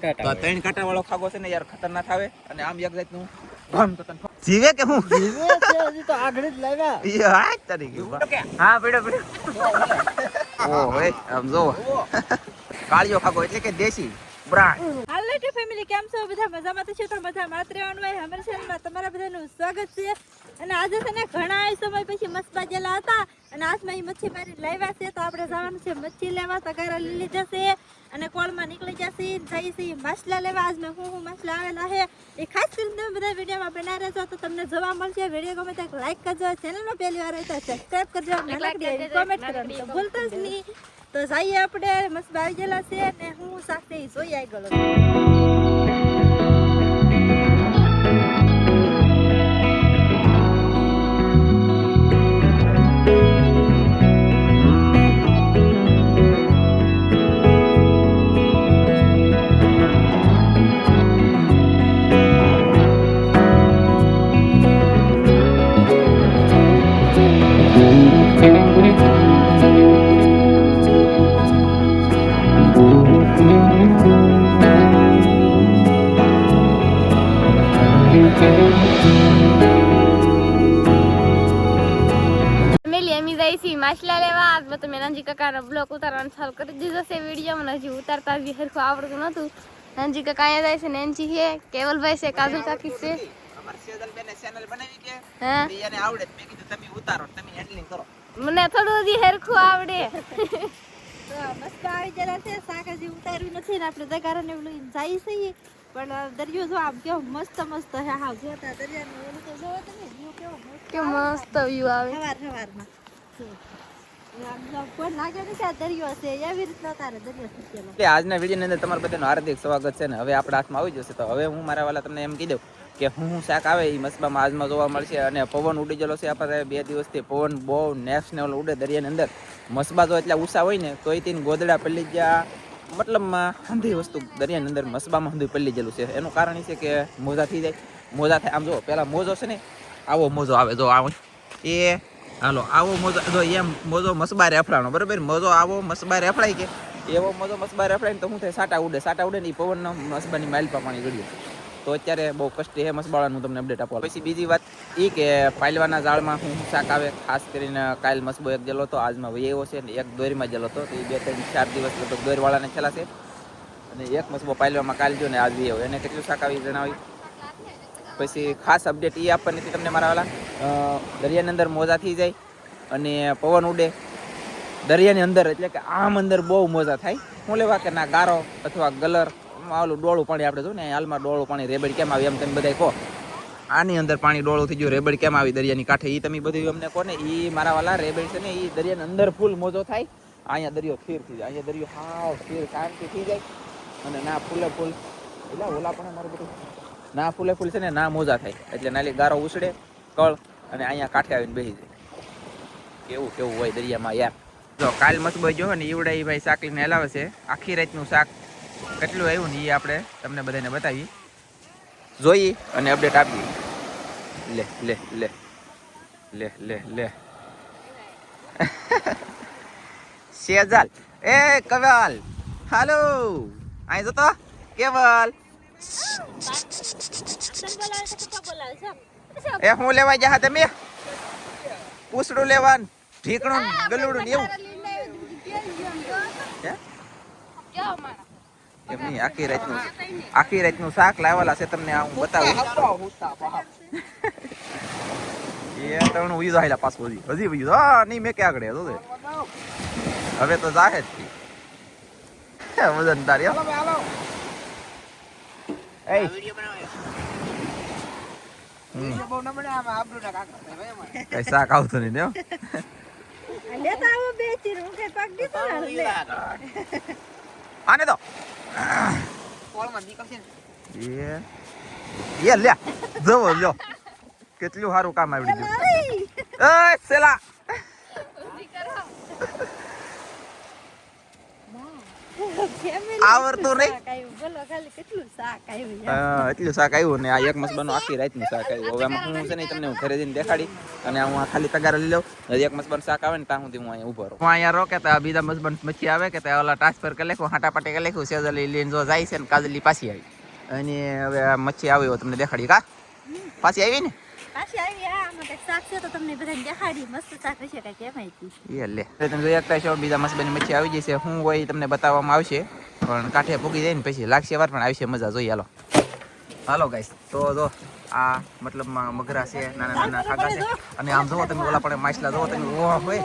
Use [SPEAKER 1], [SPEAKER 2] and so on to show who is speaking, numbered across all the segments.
[SPEAKER 1] તો 3 કાંટા વાળો ખાગો છે ને યાર ખતરનાક આવે અને આમ એક જાતનું ભમ તો તને જીવે કે હું
[SPEAKER 2] જીવે છે હજી તો આગળ જ લાવ્યા
[SPEAKER 1] યાર તરીકે હા પડ્યો ઓ હે આમ જો કાળિયો ખાગો એટલે કે દેશી બ્રાન્ડ
[SPEAKER 3] હાલો ટુ ફેમિલી કેમ છો બધા મજામાં તો છે તો મજા માત્ર રહેવાનું હોય અમારી ચેનલમાં તમારા બધાનું સ્વાગત છે અને આજે છે ને ઘણા સમય પછી મસ્બા ગયેલા હતા અને આજમાં ઈ મચ્છી મારી લાવ્યા છે તો આપણે જવાનું છે મચ્છી લેવા તગારા લઈ લીધા છે અને કોળમાં નીકળી જશે થઈ છે માછલા લેવા આજમાં હું માછલા આવેલા છે એ ખાસ કરીને તમે બધા વિડીયોમાં બના રહેજો તો તમને જોવા મળશે વિડીયો ગમે તો લાઈક કરજો ચેનલમાં પહેલી વાર હોય તો સબસ્ક્રાઇબ કરજો અને કોમેન્ટ કરવાનું તો ભૂલતા જ નહીં તો જઈએ આપણે મસ્બા આવી ગયેલા છે અને હું સાથે જોઈ આવી ગયો માછલા લેવા આજમાં તમે નાનજી કાકાનો બ્લોક ઉતારવાનું ચાલુ કરી દીધો છે વિડીયોમાં હજી ઉતારતા હજી સરખું આવડતું નતું નાનજી કાકા અહીંયા જાય છે નેન્સી છે કેવલભાઈ છે કાજલ કાકી છે
[SPEAKER 1] અમાર સેજલબેને ચેનલ બનાવી કે હા એને આવડે મેં કીધું તમે ઉતારો તમે હેન્ડલિંગ કરો
[SPEAKER 3] મને થોડું હજી સરખું આવડે તો મસ્ત આવી જરા છે શાક હજી ઉતાર્યું નથી ને આપણે દગારાને લઈને જાય છે પણ દરિયો જો આમ કેવો મસ્ત મસ્ત હે હા જોતા દરિયાનો ઓલું તો જોવો તમે વ્યૂ કેવો મસ્ત વ્યૂ આવે સવારમાં
[SPEAKER 1] આજના વિડીયોની અંદર તમારા બધાનું હાર્દિક સ્વાગત છે ને હવે આપણા હાથમાં આવી જશે તો હવે હું મારા વાલા તમને એમ કહી દઉં કે હું શાક આવે એ મસ્બામાં આજમાં જોવા મળશે અને પવન ઉડી ગયેલો છે આપણે 2 દિવસથી પવન બહુ નેક્સ્ટ લેવલ ઉડે દરિયાની અંદર મસ્બા જો એટલા ઊંચા હોય ને તો એ ગોદડા પલ્લી ગયા મતલબમાં હંધી વસ્તુ દરિયાની અંદર મસ્બામાં હંધી પલ્લી ગયેલું છે એનું કારણ એ છે કે મોજા થઈ જાય મોજા થાય આમ જો પેલા મોજો છે ને આવો મોજો આવે જો આવો એ હાલો આવો મોજો જો એમ મોજો મસબારે અફડાણો બરાબર મોજો આવો મસબારે અફડાય કે એવો મોજો મસબારે અફડાય ને તો શું થાય સાટા ઉડે ને એ પવનનો મસબાની માઇલપા પાણી ગળ્યું તો અત્યારે બહુ કષ્ટી હે મસબાળાનું તમને અપડેટ આપવા પછી બીજી વાત એ કે પાયલવાના જાળમાં હું શાક આવે ખાસ કરીને કાલ મસબો એક જેલો હતો આજમાં વહી આવ્યો છે ને એક દોરીમાં જેલો હતો તો એ 2-3-4 દિવસ લગભગ દોરવાળાને છેલ્લા છે અને એક મસબો પાયલવામાં કાલ જો ને આજ વહી આવ્યો એને કેટલું શાક આવી જણાવી પછી ખાસ અપડેટ એ આપવાની હતી તમને મારા વાલા દરિયાની અંદર મોજા થઈ જાય અને પવન ઉડે દરિયાની અંદર એટલે કે આમ અંદર બહુ મોજા થાય શું લેવા કે ના ગારો અથવા ગલર ઓલું ડોળું પાણી આપણે જો ને હાલમાં ડોળું પાણી રેબડ કેમ આવી એમ તમે બધા કહો આની અંદર પાણી ડોળું થઈ ગયું રેબડ કેમ આવી દરિયાની કાંઠે એ તમે બધું અમને કહો ને એ મારા વાલા રેબડ છે ને એ દરિયાની અંદર ફૂલ મોજો થાય અહીંયા દરિયો સ્થિર થઈ જાય અહીંયા દરિયો હાવ સ્થિર શાંતિ થઈ જાય અને ના ફૂલે ફૂલ એટલે ઓલા પણ અમારું બધું ના ફૂલે ફૂલ છે ને ના મોજા થાય એટલે નાલી ગારો ઉછળે કળ અને અહીંયા કાંઠે આવીને બેસી જાય કેવું હોય દરિયામાં યાર જો કાલ મસબો જો ને ઈવડા એ ભાઈ શાક લઈને હલાવે છે આખી રાતનું શાક કેટલું આવ્યું ને એ આપણે તમને બધાને બતાવી જોઈ અને અપડેટ આપીએ લે લે લે લે લે લે શેજાલ એ કવાલ હાલો અહીં જતો કેવલ એ હું લેવા જા તમે પૂછડું લેવાનું ઢીકણું ગલુડું ને એવું એમ નહીં આખી રાતનું શાક લાવેલા છે તમને હું બતાવું એ તણું ઉઈ જાય પાછું હજી ઉઈ હા નહીં મેં ક્યાં આગળ હવે તો જાહે જ વજન તારી કઈ શાક આવતું નહીં આને તો એ લે જવો લ્યો કેટલું સારું કામ આવડી ગયું એ સેલા આવડતું નહીં
[SPEAKER 3] બોલો ખાલી કેટલું શાક આવ્યું છે.
[SPEAKER 1] એટલું શાક આવ્યું ને આ એક મસબાનું આખી રાતનું શાક આવ્યું. હવે આમાં હું છે ને તમને હું ઘરે જઈને દેખાડી અને હું આ ખાલી તગાર લઈ લઉં. હજી એક મસબાનું શાક આવે ને ત્યાં સુધી હું અહીંયા ઉભો રહું. હું અહીંયા રોકે તો આ બીજા મસબાન મચ્છી આવે કે ત્યાં ઓલા ટ્રાન્સફર કરી લેખું હાટાપાટી કરી લેખું. સેજલી લઈને જો જાય છે ને કાજલી પાછી આવી અને હવે આ મચ્છી આવી તમને દેખાડી કા પાછી આવી ને
[SPEAKER 3] પાછી આવી આમાં કંઈક શાક છે તો તમને બધાને દેખાડી મસ્ત શાક હશે કાંઈક એમાંથી.
[SPEAKER 1] એ લે તમે જોઈ શકતા છો બીજા મસબાની મચ્છી આવી જશે. શું હોય તમને બતાવવામાં આવશે પણ કાંઠે પૂગી જાય ને પછી લાગશે વાર પણ આવશે મજા જોઈએ. હાલો હાલો ગાઈસ તો જો આ મતલબમાં મગરા છે નાના નાના ખાગા છે અને આમ જોવો તમે ઓલા પણ માછલા જોવો તમે ઓહ હોય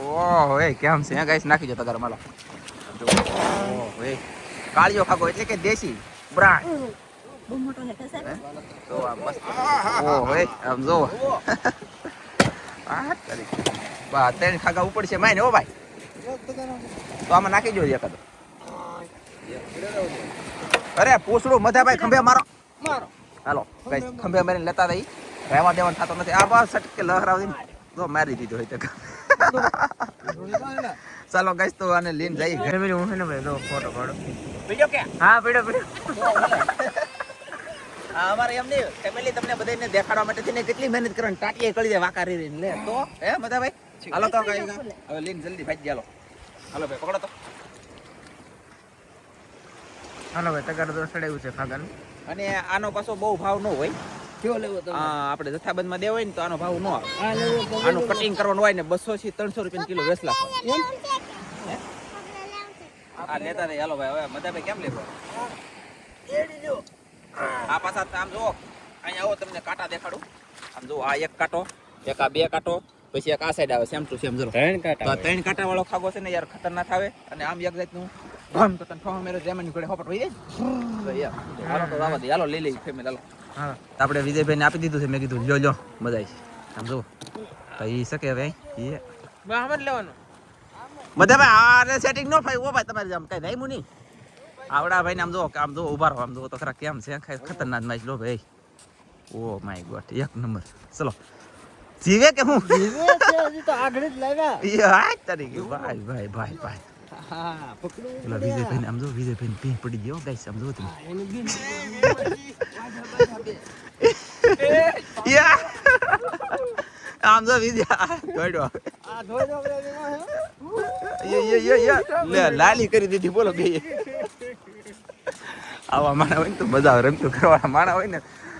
[SPEAKER 1] ઓહ હોય કેમ છે ગાઈસ નાખી દો તગાર માલો ઓહ હોય કાળિયો ખાગો એટલે કે દેશી બ્રાન્ડ
[SPEAKER 3] બહુ મોટો છે સાહેબ.
[SPEAKER 1] તો આ મસ્ત ઓહ હોય આમ જોવો આ તારી બા ત્રણ ખાગા ઉપર છે માય ને ઓ ભાઈ તો આમાં નાખી દો એકાદો. અરે પૂછડું મધાભાઈ ખંભે મારો હાલો ગાઈસ ખંભે મારીને લેતા રહી રહેવા દેવાનું થતો નથી. આ બસ સટકે લહરાવી જો મારી દીધો હોય તો ચાલો ગાઈસ તો આને લઈને જઈ ઘરે. હું છે ને ભાઈ જો ફોટો પાડો વિડિયો કે હા વિડિયો અમારે એમ નહીં ફેમિલી તમને બધાને દેખાડવા માટે થઈને કેટલી મહેનત કરવાની ટાટીએ કરી દે વાકા રી લે તો હે મધાભાઈ હાલો તો ગાઈસ હવે લઈને જલ્દી ભાઈ ચાલો હાલો ભાઈ પકડો તો હાલો ભાઈ તગાર તો સડાયું છે ખાગાનું અને આનો પાછો બહુ ભાવ ન હોય.
[SPEAKER 2] કયો લેવો તમે?
[SPEAKER 1] આપણે જથ્થાબંધમાં દેવો હોય ને તો આનો ભાવ ન આવે.
[SPEAKER 2] આ લેવો તો
[SPEAKER 1] આનું કટિંગ કરવાનું હોય ને 200 થી 300 રૂપિયા કિલો વેચલા
[SPEAKER 2] એમ?
[SPEAKER 1] આ લેતા રહી. હાલો ભાઈ હવે મધાભાઈ કેમ લેવો
[SPEAKER 2] એડી જો.
[SPEAKER 1] આ પાછા આમ જુઓ અહીંયા આવો તમને કાંટા દેખાડું. આમ જુઓ આ એક કાંટો એક આ બે કાંટો પછી એક આ સાઈડ આવે સેમ ટુ સેમ. જરો તો આ 3 કાંટા વાળો ખાગો છે ને યાર ખતરનાક આવે અને આમ એક જાતનું ભમ તો તને ઠોહ મેરો જેમન ઘોડે હોપટ વઈ જાય તો યાર હાલો તો આવા દે. હાલો લઈ લઈ ફેમિલી હાલો. હા આપણે વિજયભાઈને આપી દીધું છે. મેં કીધું લ્યો લ્યો મજા આવી આમ જુઓ તો ઈ શકે હવે એ બરાબર લેવાનું બધા ભાઈ આરે સેટિંગ નો થાય ઓ ભાઈ તમારે આમ કઈ રાઈમું નહીં આવડા ભાઈને આમ જો આમ જો ઉભા રહો આમ જો તો ખરા કેમ છે ખતરનાક માછ લો ભાઈ. ઓ માય ગોડ એક નંબર. ચલો જીવે કે હું
[SPEAKER 2] જીવે છે હજી તો આગળ જ લાવ્યા.
[SPEAKER 1] યાર તારી ભાઈ ભાઈ ભાઈ ભાઈ
[SPEAKER 2] હા પકડો.
[SPEAKER 1] ઓલા વિજયભાઈને આમ જો વિજયભાઈને પી પડી ગયો ગાઈસ આમ જો તમે
[SPEAKER 2] એની બી
[SPEAKER 1] યા આમ જો વિજય ગોડો
[SPEAKER 2] આ ધોઈ દો રે
[SPEAKER 1] લે લાલી કરી દીધી બોલો બે. આવા માણા હોય ને તો મજા આવે રમતું કરવાના માણા હોય ને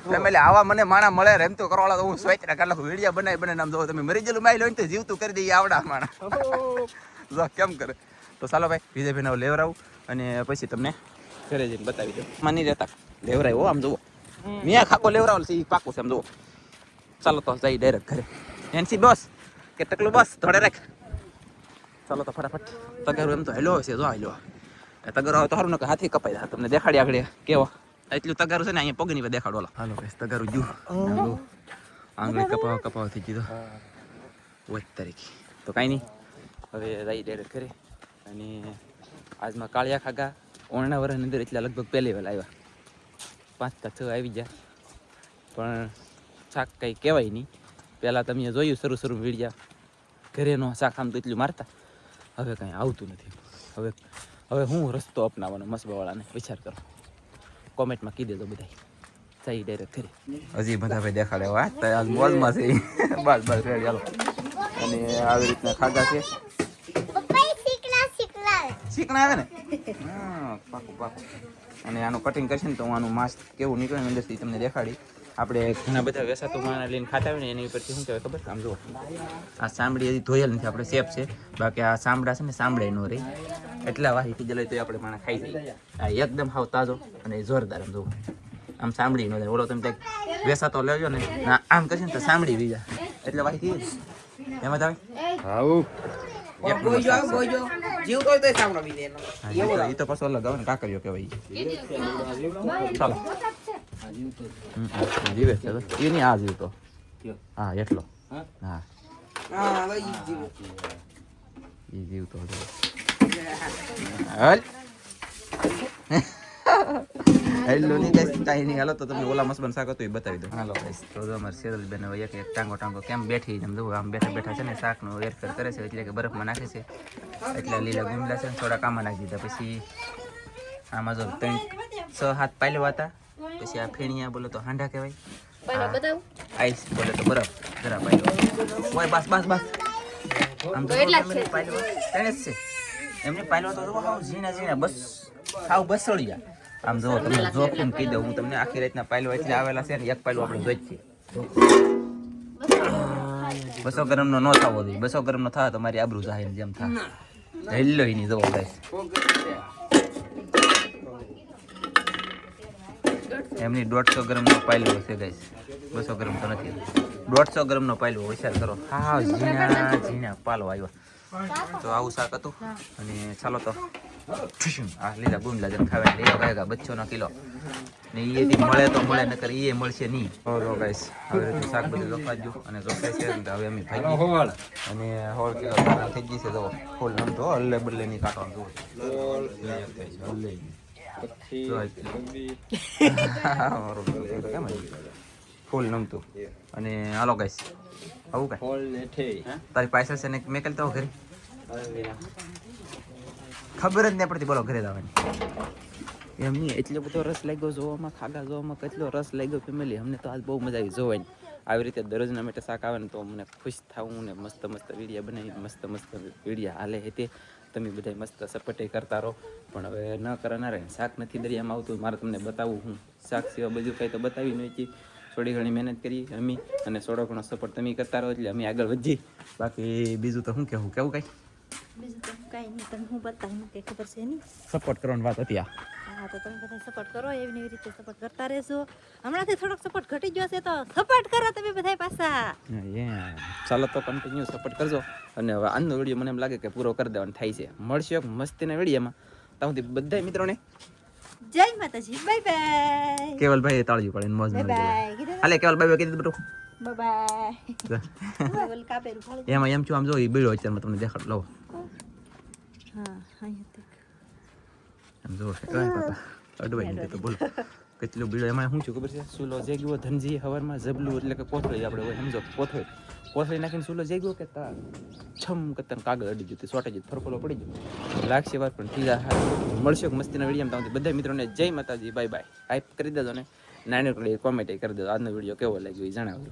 [SPEAKER 1] ફેમિલી આવા મને માણા મળે રમતું કરવાના તો હું સ્વેચરા કાઢ લખું વિડીયો બનાવીને આમ જો તમે મરી ગયેલું માઈ લો ને તો જીવતું કરી દઈએ આવડા માણા જો કેમ કરે. તો ચાલો ભાઈ વિજયભાઈને હવે લેવરાવું અને પછી તમને ઘરે જઈને બતાવી દઉં. માની રહેતા લેવરાય હો આમ જુઓ મિયા ખાકો લેવરાવેલ છે એ પાકું છે આમ જુઓ. ચાલો તો જઈ ડાયરેક્ટ ઘરે. એનસી બસ કે ટકલું બસ થોડે રાખ. ચાલો તો ફટાફટ તગારો એમ તો હેલો છે જો હેલો તગારો આવે તો સારું ને કે હાથી કપાઈ જાય. તમને દેખાડી આગળ કેવો એટલું તગારું છે ને અહીંયા પગની પર દેખાડો. હાલો ભાઈ તગારું જુ આંગળી કપાવ થઈ ગયું વચ તારીખ તો કાંઈ નહીં હવે જઈ ડાયરેક્ટ ઘરે. અને આજમાં કાળિયા ખાગા ઓળણા વર્ષની અંદર એટલા લગભગ પહેલી વાર આવ્યા 5 કે 6 આવી ગયા પણ શાક કંઈ કહેવાય નહીં. પહેલાં તમે જોયું શરૂ વીડિયા ઘરેનો શાક આમ તો એટલું મારતા હવે કાંઈ આવતું નથી. હવે હું રસ્તો અપનાવવાનો મસબાવાળાને વિચાર કરો કોમેન્ટમાં કહી દેજો બધા. જઈ ડાયરેક્ટ ઘરે. હજી બધા ભાઈ દેખાડે વાત આજ મોલમાં છે બસ રેડી હાલો. અને આવી રીતના ખાગા છે શીખણા આવે ને હા પાકું અને આનું કટિંગ કરશે ને તો આનું માંસ કેવું નીકળે ને અંદરથી તમને દેખાડી. આપણે ઘણા બધા વેસાતું માણા લઈને ખાતા હોય ને એની ઉપરથી શું કહેવાય ખબર આમ જુઓ આ સાંભળી હજી ધોયેલ નથી આપણે સેફ છે. બાકી આ સાંભળા છે ને સાંભળે ન રહી એટલા વાહી થી જલાય તો આપણે માણા ખાઈ જઈએ. આ એકદમ હાવ તાજો અને જોરદાર આમ જુઓ આમ સાંભળી ન જાય. ઓલો તમે કંઈક વેસાતો લેજો ને આમ કરશે ને તો સાંભળી બીજા એટલે વાહી થઈ એમાં તમે એ તો પાછો અલગ આવે ને કાકરીઓ કહેવાય. ચાલો જીવે છે એ નહીં આ જીવતો હા એટલો હા એ જીવતો હલ હેલો ની ગાઈસ કાઈ નહીં હાલો તો તમને ઓલા મસ્ત શાક હતું એ બતાવી દો હાલો ગાઈસ તો જો અમાર સેરલ બેન હવે એક ટાંગો કેમ બેઠી એમ જો આમ બેઠા છે ને શાકનો વેરફેર કરે છે એટલે કે બરફમાં નાખે છે એટલે લીલા ગુંદલા છે થોડા કામમાં નાખી દીધા પછી આમાં જો 6-7 પાયલો હતા પછી આ ફેણિયા બોલો તો હાંડા કહેવાય આઈસ બોલે તો બરફ જરા પાયલો ઓય બસ આમ તો એટલા પાયલો તેને જ છે એમને પાયલો તો જો હાવ ઝીણા બસ હાવ બસળિયા આમ જો તમને જોખમ કહી દઉં હું તમને આખી રાતના પાયલો એટલે આવેલા છે ને એક પાયલો આપણે જોઈ છે 200 ગ્રામનો ન થવો જોઈએ 200 ગ્રામનો થાય તો મારી આબરૂ જાય જેમ થાય હેલ્લો એની જોવો ગાઈસ એમની 150 ગ્રામનો પાયલો છે ગાઈસ 200 ગ્રામ તો નથી 150 ગ્રામનો પાયલો વિચાર કરો હા ઝીણા પાલો આવ્યો તો આવું શાક હતું અને ચાલો તો આ લીલા ગુંદલા જેમ ખાવા લીલા ગાયગા બચ્ચોનો કિલો ને એથી મળે તો મળે નકર એ મળશે નહીં તો ગાઈસ હવે તો શાક બધું રોપાજો અને રોપાય છે હવે અમે ભાઈ હોળ અને હોળ કિલો થઈ ગઈ છે તો ફૂલ નમ તો હલ્લે બલ્લે ની કાટવાનું ફૂલ નમતું અને હાલો ગાઈસ આવું કઈ
[SPEAKER 2] હોલ ને ઠે
[SPEAKER 1] તારી પાયસા છે ને મેં કલ તો ઘરે ખબર જ નહીં પડતી બોલો ઘરે જવાની એમ નહીં એટલો બધો રસ લાગ્યો જોવામાં ખાગા જોવામાં કેટલો રસ લાગ્યો ફેમિલી અમને તો આજ બહુ મજા આવી જોવાની આવી રીતે દરરોજના માટે શાક આવે ને તો મને ખુશ થવું ને મસ્ત વિડીયા બનાવી મસ્ત વિડીયા હાલે તે તમે બધા મસ્ત સપોર્ટ કરતા રહો પણ હવે ન કરનાર શાક નથી દરિયામાં આવતું મારે તમને બતાવું હું શાક સિવાય બધું કંઈ તો બતાવી નથી થોડી ઘણી મહેનત કરી અમે અને થોડો ઘણો સપોર્ટ તમે કરતા રહો એટલે અમે આગળ વધીએ બાકી બીજું તો શું કેવું કાંઈ
[SPEAKER 3] બીજું તો કાંઈ નહીં તમે હું બતાવું કે ખબર છે નહીં
[SPEAKER 1] સપોર્ટ કરવાની વાત હતી
[SPEAKER 3] હા તો તમે બધા સપોર્ટ કરો એવી રીતે સપોર્ટ કરતા રહેશો હમણાંથી થોડોક સપોર્ટ ઘટી ગયો છે તો સપોર્ટ કરો તમે બધા પાછા
[SPEAKER 1] ચાલો તો કન્ટિન્યુ સપોર્ટ કરજો અને હવે આજનો વિડીયો મને એમ લાગે કે પૂરો કરી દેવાનો થાય છે મળશે એક મસ્તીના વિડીયોમાં ત્યાં બધા મિત્રોને
[SPEAKER 3] જય માતાજી બાય બાય
[SPEAKER 1] કેવલભાઈ તાળજી પડે મોજ
[SPEAKER 3] બાય
[SPEAKER 1] હાલે કેવલભાઈ કીધું બધું
[SPEAKER 3] બાય બાય કાપેરું ખાલી
[SPEAKER 1] એમાં એમ છું આમ જો એ બીડો અત્યારમાં તમને દેખાડ લો
[SPEAKER 3] હા અહીંયા
[SPEAKER 1] આમ જો બાપા અડવાઈ નહીં તો બોલો કેટલું બીડો એમાં શું છું ખબર છે સુલો જેગ્યો ધનજી હવારમાં જબલું એટલે કે કોથળી આપણે હોય સમજો કોથળી નાખીને સુલો જેગ્યો કે તા છમ કતન કાગળ અડી જતી શોર્ટેજ ફરફોલો પડી ગયો લાગશે વાર પણ ઠીક મળશે મસ્તીના વિડીયોમાં તમે બધા મિત્રોને જય માતાજી બાય હાઈપ કરી દેજો ને નાની કોમેન્ટ કરી દેજો આજનો વિડીયો કેવો લાગ્યો એ જણાવજો